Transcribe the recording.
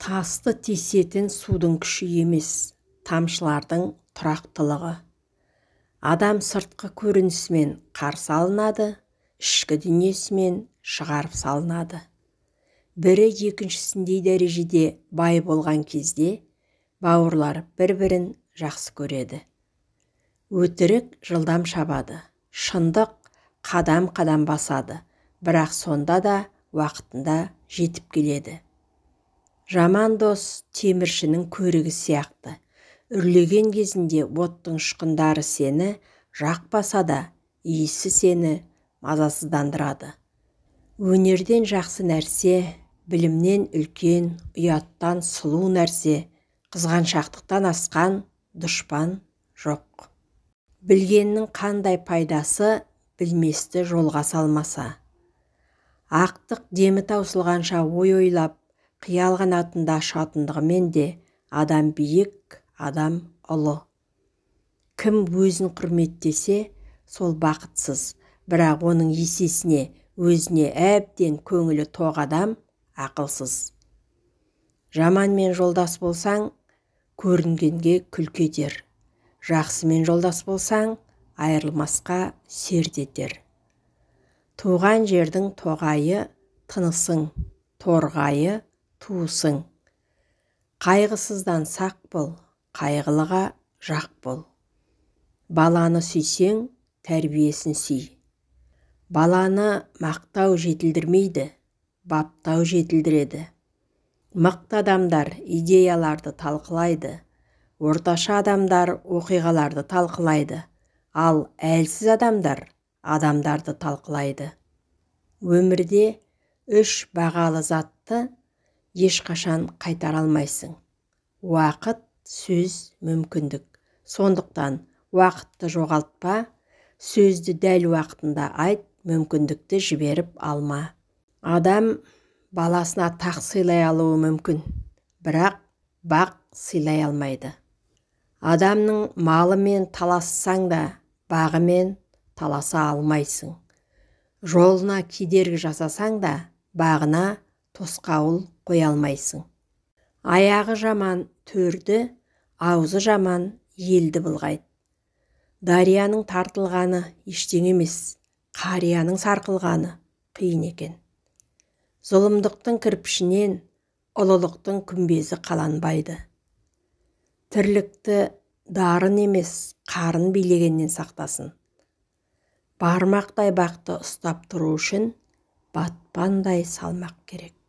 Тасты тесетін судың күші емес, тамшылардың тұрақтылығы. Адам сыртқы көрінісімен қарсы алынады, ішкі дүниесімен шығарып салынады. Бірі екіншісіндей дәрежеде бай болған кезде бауырлар бір-бірін жақсы көреді. Өтірік жылдам шабады, шындық қадам-қадам басады, бірақ сонда да уақытында жетіп келеді. Жаман дос теміршінің көрігі сияқты. Үрлеген кезінде оттың ұшқындары сені жақпаса да, иісі сені мазасыздандырады. Өнерден жақсы нәрсе, білімнен үлкен, ұяттан сұлу нәрсе, қызғаншақтықтан асқан дұшпан жоқ. Білгеннің қандай пайдасы, білместі жолға салмаса. Ақтық демі таусылғанша ой ойлап, қиял қанатында ұшатындығымен де адам биік, адам ұлы. Кім өзін құрметтесе, сол бақытсыз, бірақ оның есесіне, өзіне әбден көңілі тоқ адам ақылсыз. Жаманмен жолдас болсаң, көрінгенге күлкі етер. Жақсымен жолдас болсаң, айырылмасқа серт етер. Туған жердің тоғайы тынысың, торғайы туысың. Қайғысыздан сақ бол, қайғылыға жақ бол. Баланы сүйсең, тәрбиесін сүй. Баланы мақтау жетілдірмейді, баптау жетілдіреді. Мықты адамдар идеяларды талқылайды, орташа адамдар оқиғаларды талқылайды, ал әлсіз адамдар адамдарды талқылайды. Өмірде 3 бағалы затты ешқашан қайтара алмайсың. Уақыт, сөз, мүмкіндік. Сондықтан уақытты жоғалтпа, сөзді дәл уақытында айт, мүмкіндікті жіберіп алма. Адам баласына тақ сыйлай алуы мүмкін, бірақ бақ сыйлай алмайды. Адамның малымен талассаң да, бағымен таласа алмайсың. Жолына кедергі жасасаң да, бағына тосқауыл қоя алмайсың. Аяғы жаман төрді, аузы жаман елді былғайды. Дарияның тартылғаны ештеңе емес, қарияның сарқылғаны қиын екен. Зұлымдықтың кірпішінен ұлылықтың күмбезі қаланбайды. Тірлікті дарын емес, қарын билегеннен сақтасын. Бармақтай бақты ұстап тұру үшін батпандай салмақ керек.